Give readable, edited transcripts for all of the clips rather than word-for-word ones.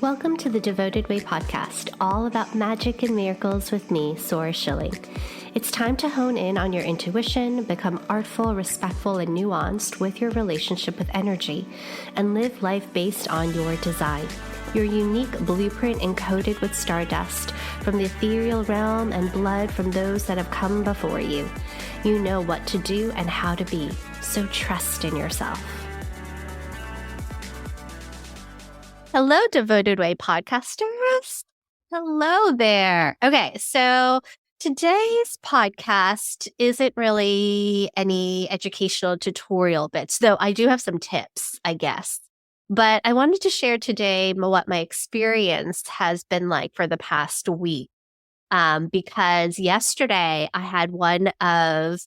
Welcome to the Devoted Way podcast, all about magic and miracles with me, Sora Schilling. It's time to hone in on your intuition, become artful, respectful, and nuanced with your relationship with energy, and live life based on your design. Your unique blueprint encoded with stardust from the ethereal realm and blood from those that have come before you. You know what to do and how to be, so trust in yourself. Hello, Devoted Way podcasters. Hello there. Okay, so today's podcast isn't really any educational tutorial bits, though I do have some tips, I guess. But I wanted to share today what my experience has been like for the past week. Because yesterday I had one of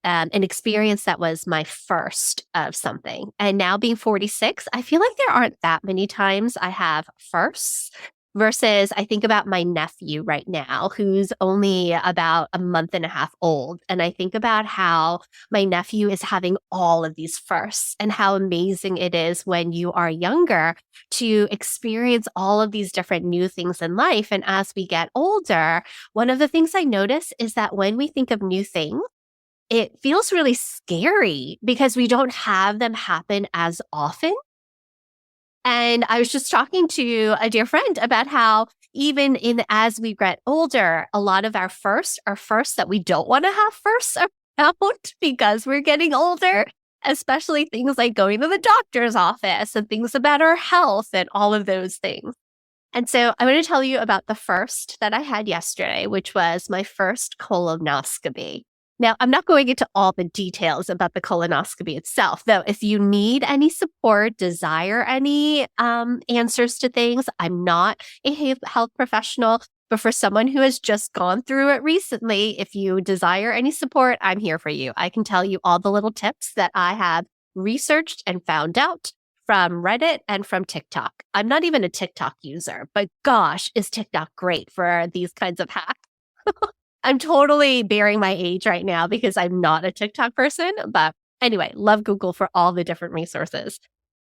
an experience that was my first of something. And now being 46, I feel like there aren't that many times I have firsts versus I think about my nephew right now, who's only about a month and a half old. And I think about how my nephew is having all of these firsts and how amazing it is when you are younger to experience all of these different new things in life. And as we get older, one of the things I notice is that when we think of new things, it feels really scary because we don't have them happen as often. And I was just talking to a dear friend about how even as we get older, a lot of our firsts are firsts that we don't want to have firsts around because we're getting older, especially things like going to the doctor's office and things about our health and all of those things. And so I'm going to tell you about the first that I had yesterday, which was my first colonoscopy. Now, I'm not going into all the details about the colonoscopy itself, though if you need any support, desire any answers to things, I'm not a health professional, but for someone who has just gone through it recently, if you desire any support, I'm here for you. I can tell you all the little tips that I have researched and found out from Reddit and from TikTok. I'm not even a TikTok user, but gosh, is TikTok great for these kinds of hacks. I'm totally bearing my age right now because I'm not a TikTok person. But anyway, love Google for all the different resources.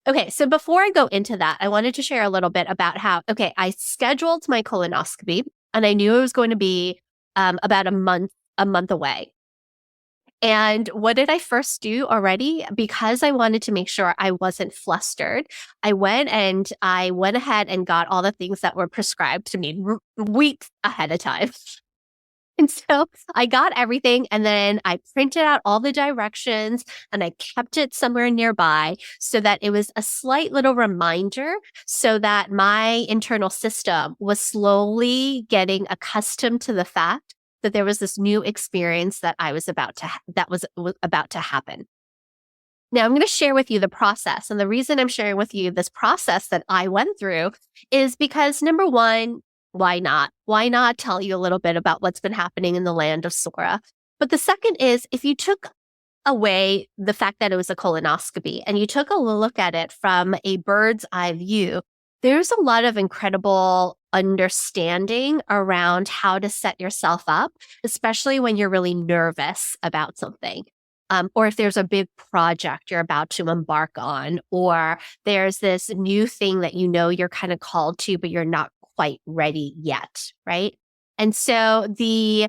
Okay, so before I go into that, I wanted to share a little bit about how, I scheduled my colonoscopy and I knew it was going to be about a month away. And what did I first do already? Because I wanted to make sure I wasn't flustered, I went ahead and got all the things that were prescribed to me weeks ahead of time. And so I got everything and then I printed out all the directions and I kept it somewhere nearby so that it was a slight little reminder so that my internal system was slowly getting accustomed to the fact that there was this new experience that was about to happen. Now, I'm going to share with you the process. And the reason I'm sharing with you this process that I went through is because, number one, why not? Why not tell you a little bit about what's been happening in the land of Sora? But the second is, if you took away the fact that it was a colonoscopy and you took a look at it from a bird's eye view, there's a lot of incredible understanding around how to set yourself up, especially when you're really nervous about something. Or if there's a big project you're about to embark on, or there's this new thing that you know you're kind of called to, but you're not quite ready yet, right? And so the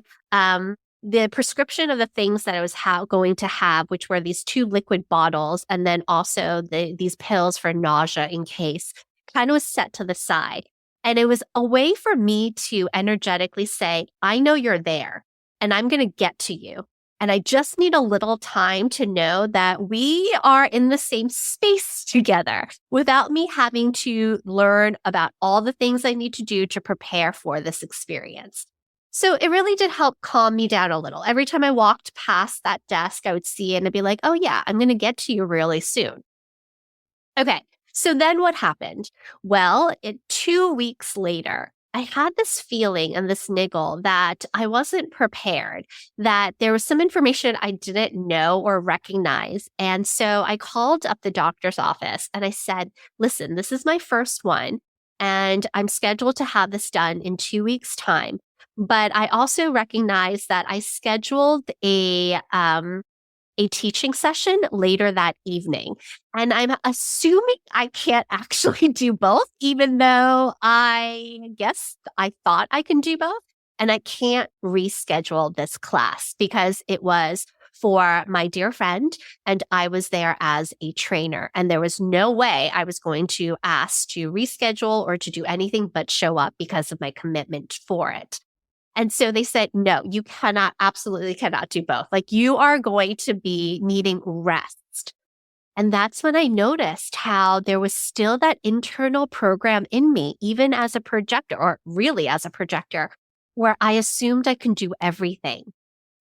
prescription of the things that I was going to have, which were these 2 liquid bottles, and then also these pills for nausea in case, kind of was set to the side. And it was a way for me to energetically say, I know you're there, and I'm going to get to you. And I just need a little time to know that we are in the same space together without me having to learn about all the things I need to do to prepare for this experience. So it really did help calm me down a little. Every time I walked past that desk, I would see it and I'd be like, oh yeah, I'm going to get to you really soon. Okay, so then what happened? Well, 2 weeks later, I had this feeling and this niggle that I wasn't prepared, that there was some information I didn't know or recognize. And so I called up the doctor's office and I said, listen, this is my first one and I'm scheduled to have this done in 2 weeks' time. But I also recognize that I scheduled a a teaching session later that evening. And I'm assuming I can't actually do both, even though I guess I thought I can do both. And I can't reschedule this class because it was for my dear friend, and I was there as a trainer. And there was no way I was going to ask to reschedule or to do anything but show up because of my commitment for it. And so they said, no, you absolutely cannot do both. Like, you are going to be needing rest. And that's when I noticed how there was still that internal program in me, even as a projector, or really as a projector, where I assumed I can do everything,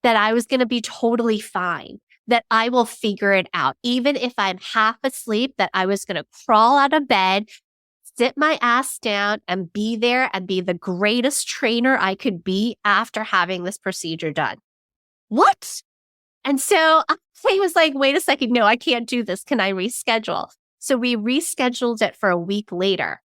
that I was going to be totally fine, that I will figure it out. Even if I'm half asleep, that I was going to crawl out of bed, sit my ass down and be there and be the greatest trainer I could be after having this procedure done. What? And so I was like, wait a second, no, I can't do this. Can I reschedule? So we rescheduled it for a week later.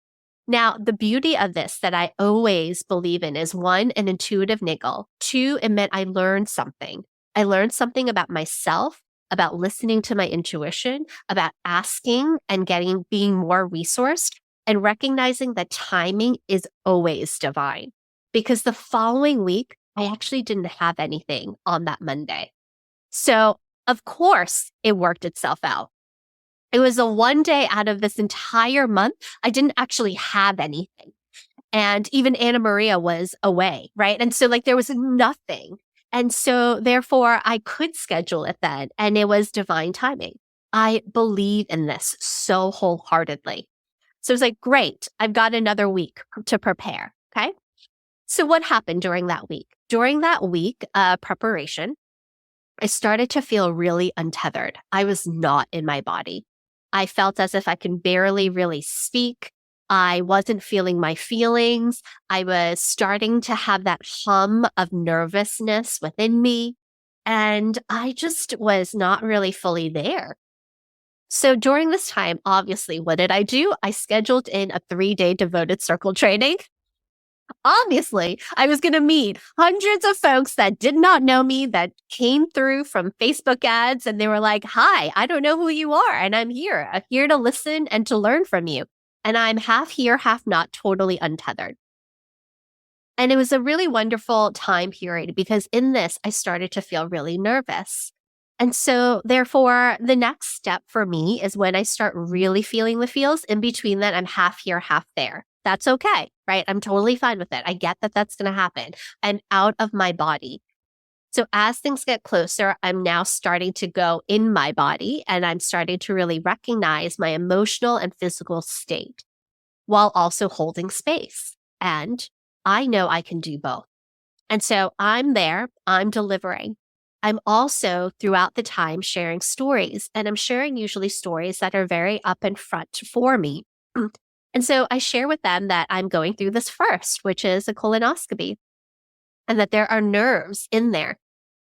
Now, the beauty of this that I always believe in is, one, an intuitive niggle. Two, it meant I learned something. I learned something about myself, about listening to my intuition, about asking and being more resourced, and recognizing that timing is always divine. Because the following week, I actually didn't have anything on that Monday. So, of course, it worked itself out. It was a one day out of this entire month, I didn't actually have anything. And even Anna Maria was away, right? And so there was nothing. And so therefore I could schedule it then, and it was divine timing. I believe in this so wholeheartedly. So it's like, great, I've got another week to prepare. Okay. So what happened during that week? During that week preparation, I started to feel really untethered. I was not in my body. I felt as if I can barely really speak. I wasn't feeling my feelings. I was starting to have that hum of nervousness within me. And I just was not really fully there. So during this time, obviously, what did I do? I scheduled in a 3-day devoted circle training. Obviously, I was going to meet hundreds of folks that did not know me, that came through from Facebook ads, and they were like, hi, I don't know who you are, and I'm here to listen and to learn from you. And I'm half here, half not, totally untethered. And it was a really wonderful time period because in this, I started to feel really nervous. And so therefore, the next step for me is when I start really feeling the feels. In between that, I'm half here, half there. That's okay, right? I'm totally fine with it. I get that that's going to happen. I'm out of my body. So as things get closer, I'm now starting to go in my body, and I'm starting to really recognize my emotional and physical state while also holding space. And I know I can do both. And so I'm there, I'm delivering. I'm also throughout the time sharing stories, and I'm sharing usually stories that are very up in front for me. And so I share with them that I'm going through this first, which is a colonoscopy, and that there are nerves in there.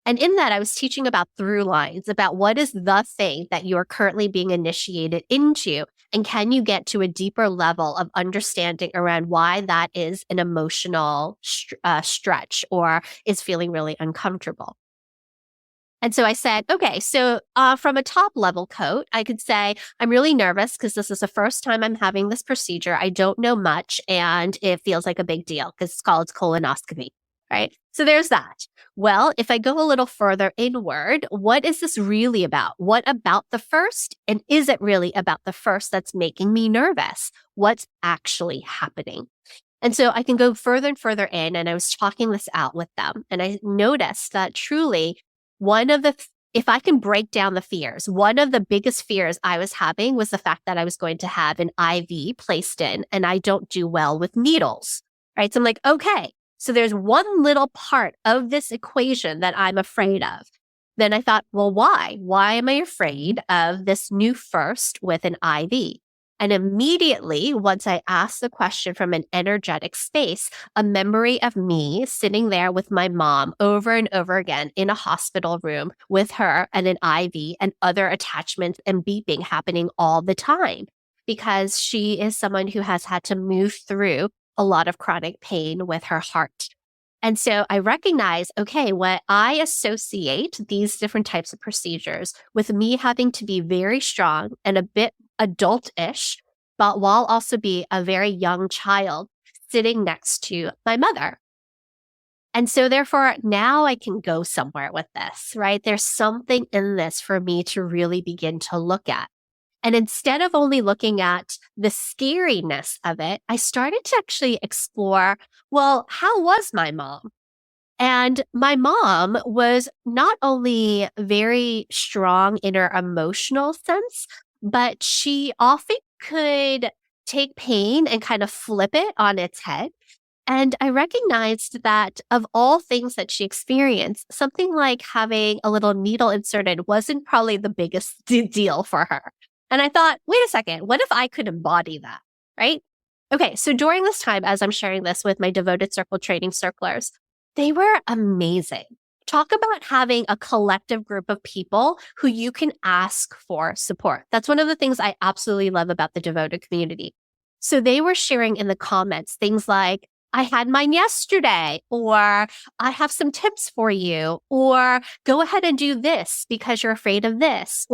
And in that, I was teaching about through lines, about what is the thing that you are currently being initiated into, and can you get to a deeper level of understanding around why that is an emotional stretch or is feeling really uncomfortable. And so I said, okay, so from a top level coat, I could say, I'm really nervous because this is the first time I'm having this procedure. I don't know much, and it feels like a big deal because it's called colonoscopy, right? So there's that. Well, if I go a little further inward, what is this really about? What about the first? And is it really about the first that's making me nervous? What's actually happening? And so I can go further and further in, and I was talking this out with them, and I noticed that truly if I can break down the fears, one of the biggest fears I was having was the fact that I was going to have an IV placed in, and I don't do well with needles, right? So I'm like, okay, so there's one little part of this equation that I'm afraid of. Then I thought, well, why? Why am I afraid of this new first with an IV? And immediately, once I asked the question from an energetic space, a memory of me sitting there with my mom over and over again in a hospital room with her and an IV and other attachments and beeping happening all the time, because she is someone who has had to move through a lot of chronic pain with her heart. And so I recognize, okay, when I associate these different types of procedures with me having to be very strong and a bit adult-ish, but while also be a very young child sitting next to my mother. And so therefore now I can go somewhere with this, right? There's something in this for me to really begin to look at. And instead of only looking at the scariness of it, I started to actually explore, well, how was my mom? And my mom was not only very strong in her emotional sense, but she often could take pain and kind of flip it on its head. And I recognized that of all things that she experienced, something like having a little needle inserted wasn't probably the biggest deal for her. And I thought, wait a second, what if I could embody that? Right? Okay, so during this time, as I'm sharing this with my devoted circle training circlers, they were amazing. Talk about having a collective group of people who you can ask for support. That's one of the things I absolutely love about the devoted community. So they were sharing in the comments things like, I had mine yesterday, or I have some tips for you, or go ahead and do this because you're afraid of this,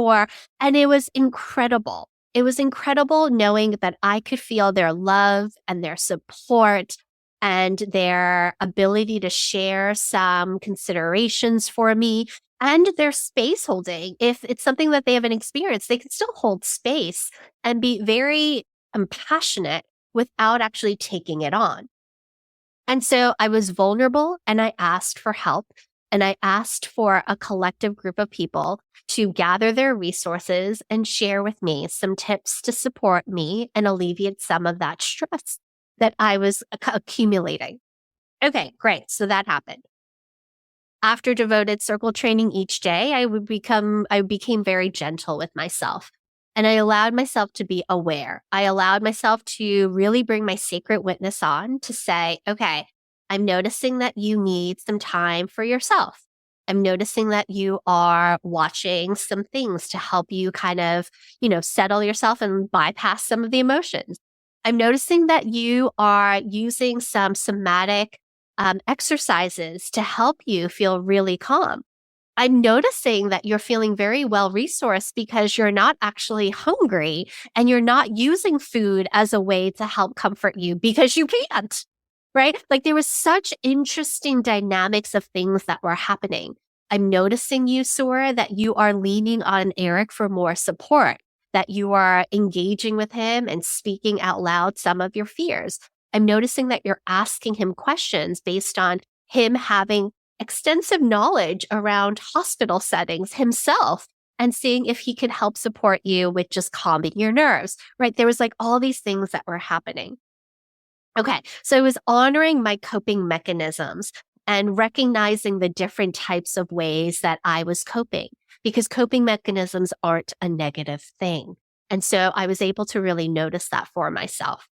and it was incredible. It was incredible knowing that I could feel their love and their support and their ability to share some considerations for me and their space holding. If it's something that they haven't experienced, they can still hold space and be very compassionate without actually taking it on. And so I was vulnerable and I asked for help and I asked for a collective group of people to gather their resources and share with me some tips to support me and alleviate some of that stress that I was accumulating. Okay, great. So that happened. After devoted circle training each day, I became very gentle with myself. And I allowed myself to be aware. I allowed myself to really bring my sacred witness on to say, okay, I'm noticing that you need some time for yourself. I'm noticing that you are watching some things to help you kind of, settle yourself and bypass some of the emotions. I'm noticing that you are using some somatic exercises to help you feel really calm. I'm noticing that you're feeling very well resourced because you're not actually hungry and you're not using food as a way to help comfort you because you can't, right? Like there was such interesting dynamics of things that were happening. I'm noticing you, Sora, that you are leaning on Eric for more support, that you are engaging with him and speaking out loud some of your fears. I'm noticing that you're asking him questions based on him having extensive knowledge around hospital settings himself and seeing if he could help support you with just calming your nerves, right? There was like all these things that were happening. Okay, so I was honoring my coping mechanisms and recognizing the different types of ways that I was coping because coping mechanisms aren't a negative thing. And so I was able to really notice that for myself.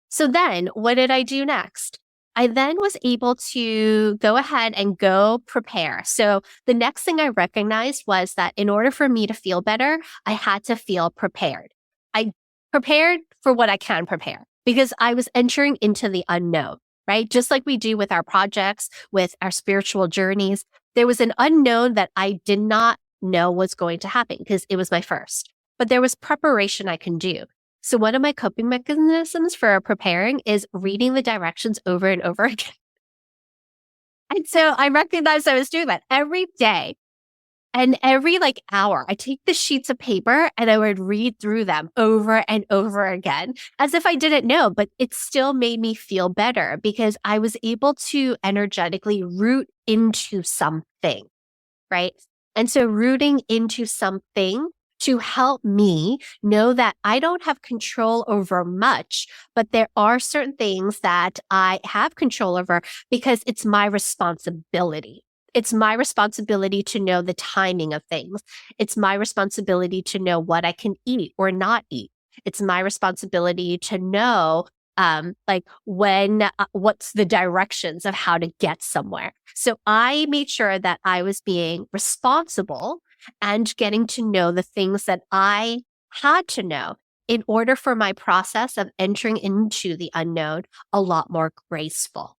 So then what did I do next? I then was able to go ahead and go prepare. So the next thing I recognized was that in order for me to feel better, I had to feel prepared. I prepared for what I can prepare because I was entering into the unknown, right? Just like we do with our projects, with our spiritual journeys, there was an unknown that I did not know was going to happen because it was my first, but there was preparation I can do. So one of my coping mechanisms for preparing is reading the directions over and over again. And so I recognized I was doing that every day. And every hour, I take the sheets of paper and I would read through them over and over again as if I didn't know, but it still made me feel better because I was able to energetically root into something, right? And so rooting into something to help me know that I don't have control over much, but there are certain things that I have control over because it's my responsibility. It's my responsibility to know the timing of things. It's my responsibility to know what I can eat or not eat. It's my responsibility to know what's the directions of how to get somewhere. So I made sure that I was being responsible and getting to know the things that I had to know in order for my process of entering into the unknown a lot more graceful.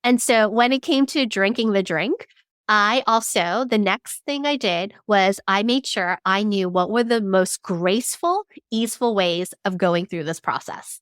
And so when it came to drinking the drink, the next thing I did was I made sure I knew what were the most graceful, easeful ways of going through this process.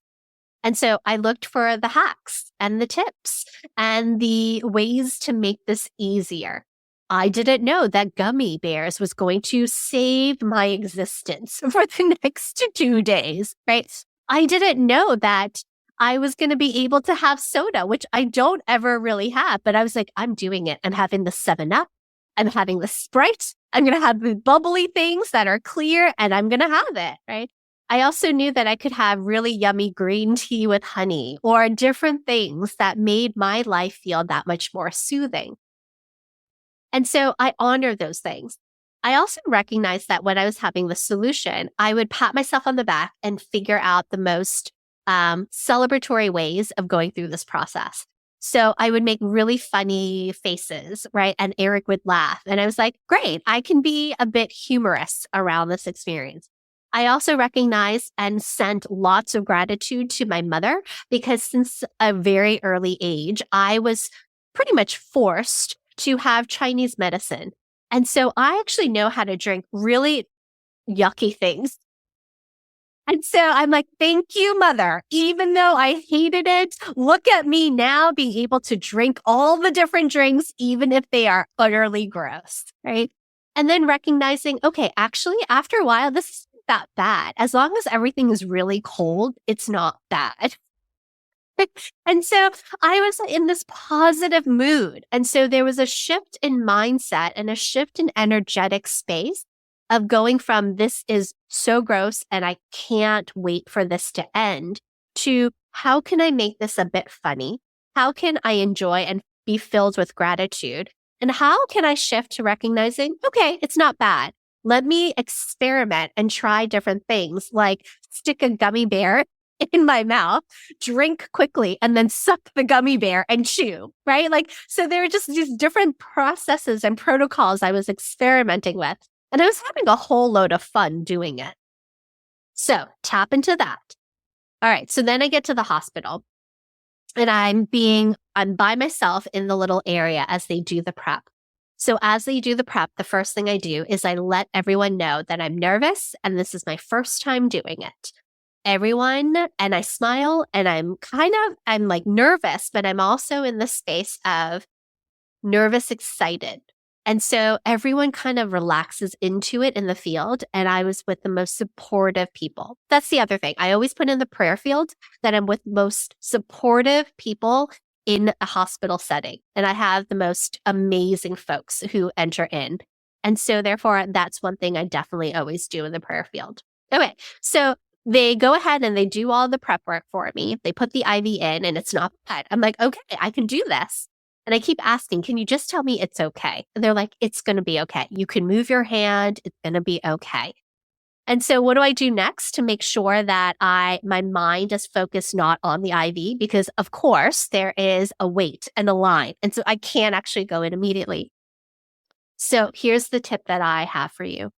And so I looked for the hacks and the tips and the ways to make this easier. I didn't know that gummy bears was going to save my existence for the next 2 days, right? I didn't know that I was going to be able to have soda, which I don't ever really have, but I was like, I'm doing it. I'm having the 7-Up. I'm having the Sprite. I'm going to have the bubbly things that are clear and I'm going to have it, right? I also knew that I could have really yummy green tea with honey or different things that made my life feel that much more soothing. And so I honor those things. I also recognized that when I was having the solution, I would pat myself on the back and figure out the most celebratory ways of going through this process. So I would make really funny faces, right? And Eric would laugh. And I was like, great, I can be a bit humorous around this experience. I also recognized and sent lots of gratitude to my mother because since a very early age, I was pretty much forced to have Chinese medicine. And so I actually know how to drink really yucky things. And so I'm like, thank you, mother. Even though I hated it, look at me now being able to drink all the different drinks, even if they are utterly gross, right? And then recognizing, okay, actually, after a while, this isn't that bad. As long as everything is really cold, it's not bad. And so I was in this positive mood. And so there was a shift in mindset and a shift in energetic space of going from this is so gross and I can't wait for this to end to how can I make this a bit funny? How can I enjoy and be filled with gratitude? And how can I shift to recognizing, okay, it's not bad. Let me experiment and try different things like stick a gummy bear in my mouth, drink quickly, and then suck the gummy bear and chew, right? Like, so there are just these different processes and protocols I was experimenting with. And I was having a whole load of fun doing it. So tap into that. All right. So then I get to the hospital and I'm by myself in the little area as they do the prep. So as they do the prep, the first thing I do is I let everyone know that I'm nervous and this is my first time doing it. Everyone, and I smile and I'm like nervous, but I'm also in the space of nervous, excited. And so everyone kind of relaxes into it in the field. And I was with the most supportive people. That's the other thing. I always put in the prayer field that I'm with most supportive people in a hospital setting. And I have the most amazing folks who enter in. And so therefore, that's one thing I definitely always do in the prayer field. Okay. So they go ahead and they do all the prep work for me. They put the IV in and it's not bad. I'm like, okay, I can do this. And I keep asking, can you just tell me it's okay? And they're like, it's going to be okay. You can move your hand. It's going to be okay. And so what do I do next to make sure that my mind is focused not on the IV? Because of course there is a wait and a line. And so I can't actually go in immediately. So here's the tip that I have for you.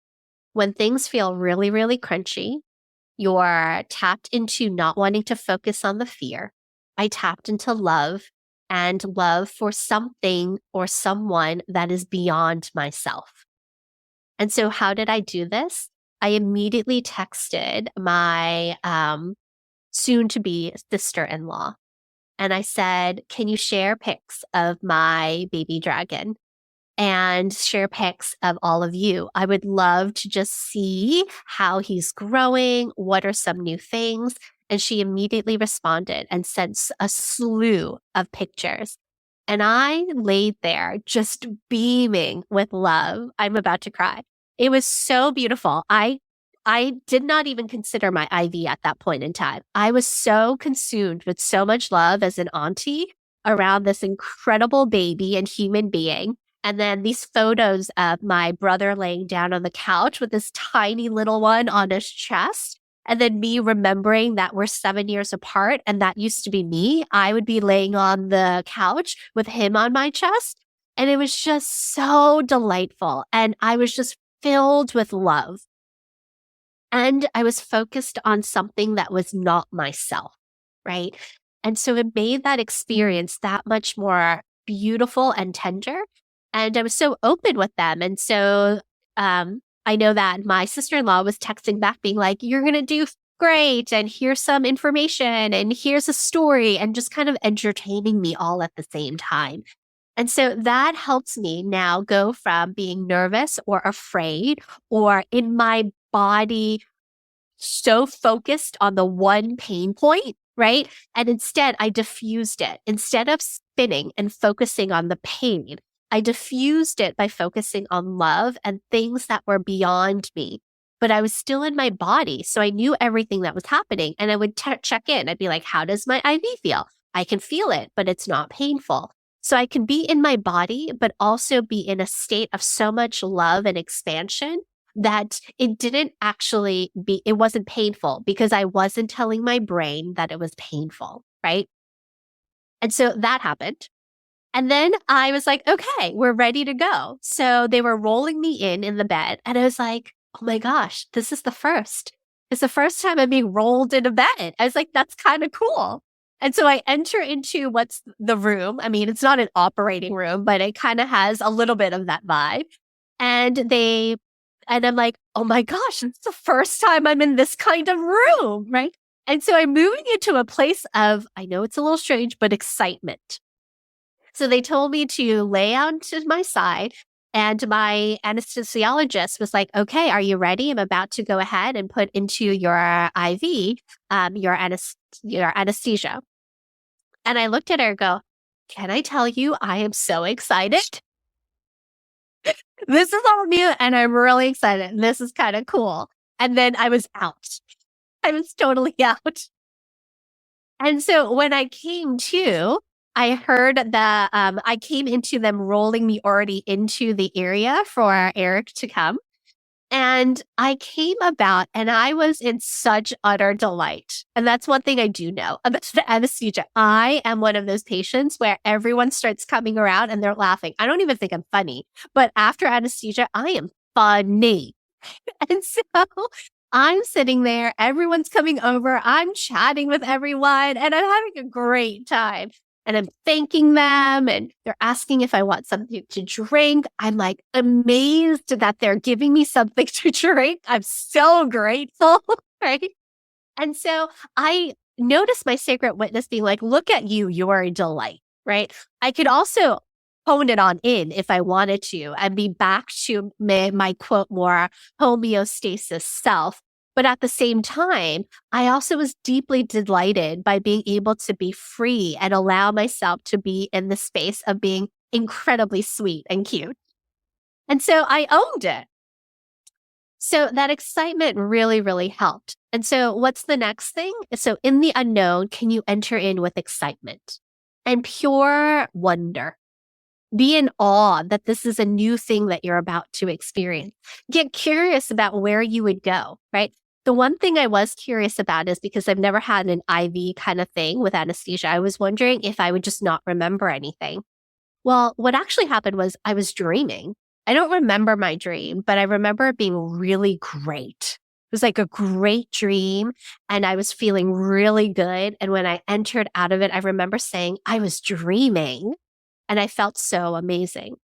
When things feel really, really crunchy, you're tapped into not wanting to focus on the fear. I tapped into love and love for something or someone that is beyond myself. And so how did I do this? I immediately texted my soon-to-be sister-in-law. And I said, can you share pics of my baby dragon? And share pics of all of you. I would love to just see how he's growing. What are some new things? And she immediately responded and sent a slew of pictures. And I laid there just beaming with love. I'm about to cry. It was so beautiful. I did not even consider my IV at that point in time. I was so consumed with so much love as an auntie around this incredible baby and human being. And then these photos of my brother laying down on the couch with this tiny little one on his chest. And then me remembering that we're 7 years apart and that used to be me. I would be laying on the couch with him on my chest. And it was just so delightful. And I was just filled with love. And I was focused on something that was not myself, right? And so it made that experience that much more beautiful and tender. And I was so open with them. And so I know that my sister-in-law was texting back being like, you're going to do great. And here's some information and here's a story, and just kind of entertaining me all at the same time. And so that helps me now go from being nervous or afraid or in my body so focused on the one pain point, right? And instead, I diffused it. Instead of spinning and focusing on the pain, I diffused it by focusing on love and things that were beyond me. But I was still in my body. So I knew everything that was happening. And I would check in. I'd be like, how does my IV feel? I can feel it, but it's not painful. So I can be in my body, but also be in a state of so much love and expansion that it wasn't painful because I wasn't telling my brain that it was painful, right? And so that happened. And then I was like, okay, we're ready to go. So they were rolling me in the bed. And I was like, oh my gosh, this is the first. It's the first time I'm being rolled in a bed. I was like, that's kind of cool. And so I enter into what's the room. I mean, it's not an operating room, but it kind of has a little bit of that vibe. And I'm like, oh my gosh, it's the first time I'm in this kind of room, right? And so I'm moving into a place of, I know it's a little strange, but excitement. So they told me to lay out to my side, and my anesthesiologist was like, okay, are you ready? I'm about to go ahead and put into your IV, your anesthesia. And I looked at her and go, can I tell you, I am so excited. This is all new and I'm really excited. This is kind of cool. And then I was out. I was totally out. And so when I came to, I heard that I came into them rolling me already into the area for Eric to come. And I came about and I was in such utter delight. And that's one thing I do know about the anesthesia. I am one of those patients where everyone starts coming around and they're laughing. I don't even think I'm funny, but after anesthesia, I am funny. And so I'm sitting there, everyone's coming over, I'm chatting with everyone, and I'm having a great time. And I'm thanking them, and they're asking if I want something to drink. I'm like amazed that they're giving me something to drink. I'm so grateful, right? And so I noticed my sacred witness being like, look at you, you are a delight, right? I could also hone it on in if I wanted to and be back to my quote, more homeostasis self. But at the same time, I also was deeply delighted by being able to be free and allow myself to be in the space of being incredibly sweet and cute. And so I owned it. So that excitement really, really helped. And so what's the next thing? So in the unknown, can you enter in with excitement and pure wonder? Be in awe that this is a new thing that you're about to experience. Get curious about where you would go, right? The one thing I was curious about is because I've never had an IV kind of thing with anesthesia, I was wondering if I would just not remember anything. Well, what actually happened was I was dreaming. I don't remember my dream, but I remember it being really great. It was like a great dream and I was feeling really good. And when I entered out of it, I remember saying I was dreaming and I felt so amazing.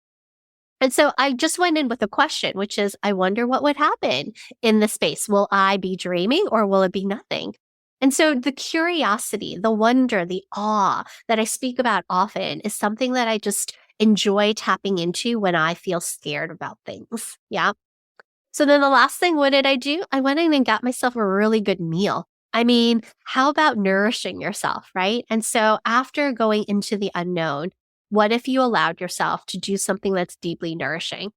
And so I just went in with a question, which is, I wonder what would happen in the space. Will I be dreaming or will it be nothing? And so the curiosity, the wonder, the awe that I speak about often is something that I just enjoy tapping into when I feel scared about things. Yeah. So then the last thing, what did I do? I went in and got myself a really good meal. I mean, how about nourishing yourself, right? And so after going into the unknown, what if you allowed yourself to do something that's deeply nourishing?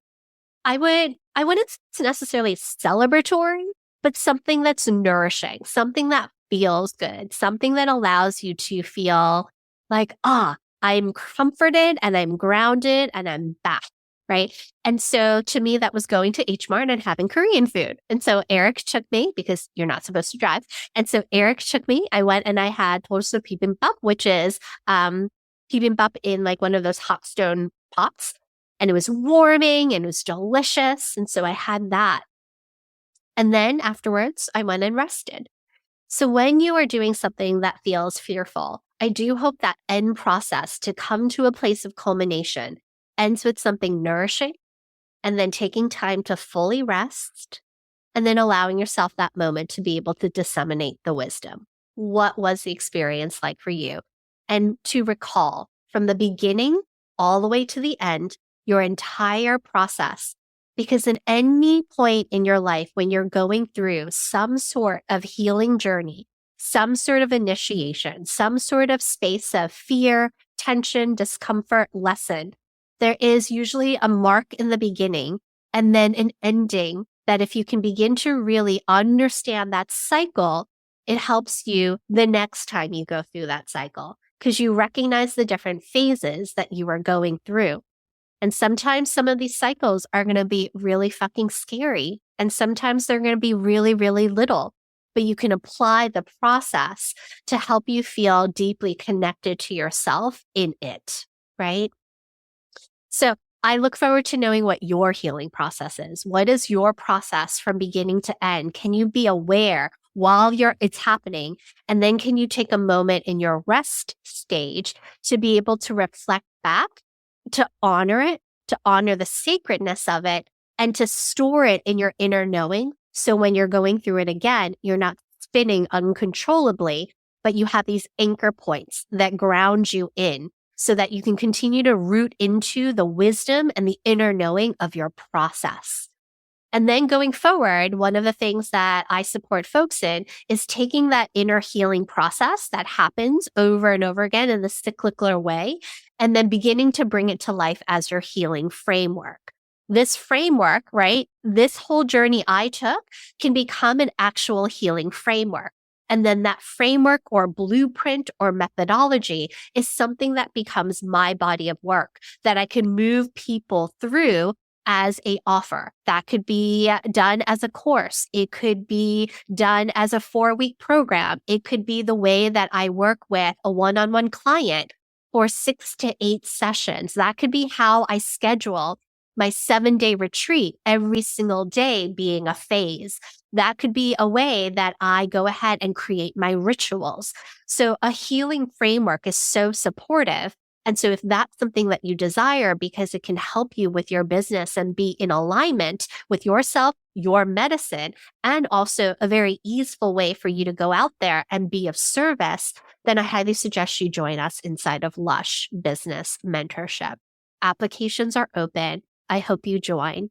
I wouldn't necessarily celebratory, but something that's nourishing, something that feels good, something that allows you to feel like, I'm comforted and I'm grounded and I'm back. Right. And so to me, that was going to H Mart and having Korean food. And so Eric took me because you're not supposed to drive. And so Eric took me. I went and I had torso bibimbap, which is bibimbap in like one of those hot stone pots. And it was warming and it was delicious. And so I had that. And then afterwards, I went and rested. So when you are doing something that feels fearful, I do hope that end process to come to a place of culmination ends with something nourishing and then taking time to fully rest and then allowing yourself that moment to be able to disseminate the wisdom. What was the experience like for you? And to recall from the beginning all the way to the end, your entire process. Because at any point in your life, when you're going through some sort of healing journey, some sort of initiation, some sort of space of fear, tension, discomfort, lesson, there is usually a mark in the beginning and then an ending that if you can begin to really understand that cycle, it helps you the next time you go through that cycle because you recognize the different phases that you are going through. And sometimes some of these cycles are going to be really fucking scary. And sometimes they're going to be really, really little. But you can apply the process to help you feel deeply connected to yourself in it, right? So I look forward to knowing what your healing process is. What is your process from beginning to end? Can you be aware while it's happening? And then can you take a moment in your rest stage to be able to reflect back, to honor it, to honor the sacredness of it, and to store it in your inner knowing? So when you're going through it again, you're not spinning uncontrollably, but you have these anchor points that ground you in so that you can continue to root into the wisdom and the inner knowing of your process. And then going forward, one of the things that I support folks in is taking that inner healing process that happens over and over again in the cyclical way, and then beginning to bring it to life as your healing framework. This framework, right? This whole journey I took can become an actual healing framework. And then that framework or blueprint or methodology is something that becomes my body of work that I can move people through as a offer. That could be done as a course. It could be done as a 4-week program. It could be the way that I work with a one-on-one client for 6 to 8 sessions. That could be how I schedule my 7-day retreat, every single day being a phase. That could be a way that I go ahead and create my rituals. So a healing framework is so supportive. And so if that's something that you desire because it can help you with your business and be in alignment with yourself, your medicine, and also a very easeful way for you to go out there and be of service, then I highly suggest you join us inside of Lush Business Mentorship. Applications are open. I hope you join.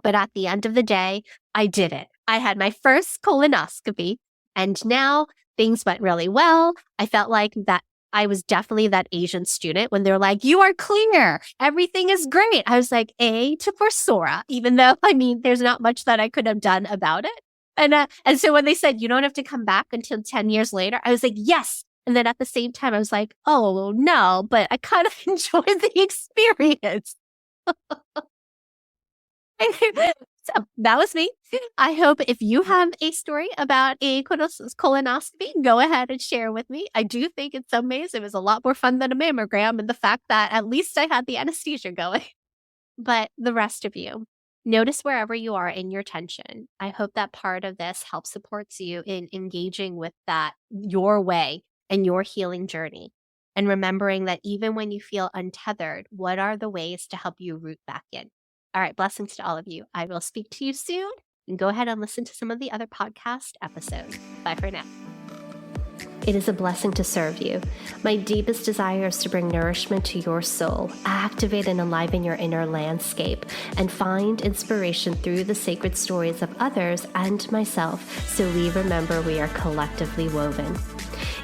But at the end of the day, I did it. I had my first colonoscopy, and now things went really well. I felt like that I was definitely that Asian student when they're like, you are clear. Everything is great. I was like, A to Forsora, even though, there's not much that I could have done about it. And so when they said, you don't have to come back until 10 years later, I was like, yes. And then at the same time, I was like, oh, no, but I kind of enjoyed the experience. So that was me. I hope if you have a story about a colonoscopy, go ahead and share with me. I do think it's amazing. It was a lot more fun than a mammogram, and the fact that at least I had the anesthesia going. But the rest of you, notice wherever you are in your tension. I hope that part of this helps supports you in engaging with that your way and your healing journey. And remembering that even when you feel untethered, what are the ways to help you root back in? All right, blessings to all of you. I will speak to you soon, and go ahead and listen to some of the other podcast episodes. Bye for now. It is a blessing to serve you. My deepest desire is to bring nourishment to your soul, activate and enliven your inner landscape, and find inspiration through the sacred stories of others and myself, so we remember we are collectively woven.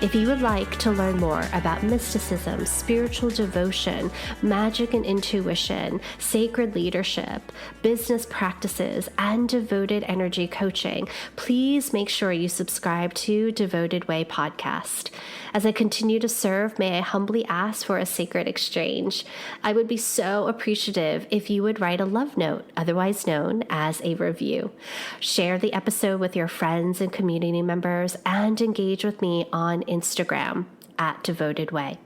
If you would like to learn more about mysticism, spiritual devotion, magic and intuition, sacred leadership, business practices, and devoted energy coaching, please make sure you subscribe to Devoted Way Podcast. As I continue to serve, may I humbly ask for a sacred exchange. I would be so appreciative if you would write a love note, otherwise known as a review. Share the episode with your friends and community members, and engage with me on Instagram at Devoted Way.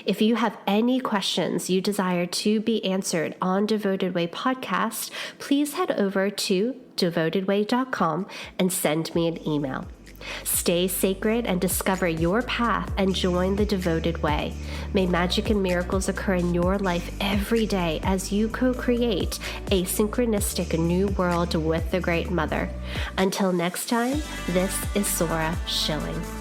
If you have any questions you desire to be answered on Devoted Way Podcast, please head over to devotedway.com and send me an email. Stay sacred and discover your path and join the devoted way. May magic and miracles occur in your life every day as you co-create a synchronistic new world with the Great Mother. Until next time, this is Sora Schilling.